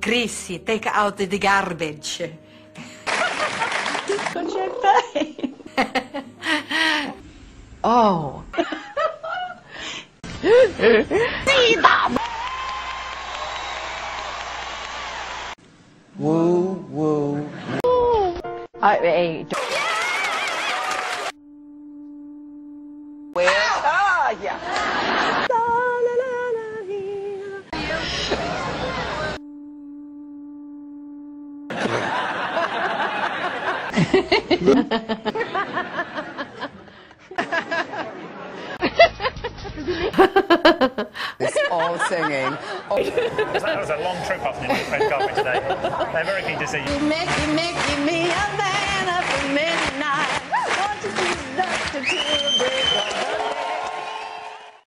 Chrissy, take out the garbage. What's your face? Oh. Woo, woo. Where? Ah, yeah. It's all singing. That was a long trip up the red carpet today. They're very keen to see you. Mickey, me a man up at midnight.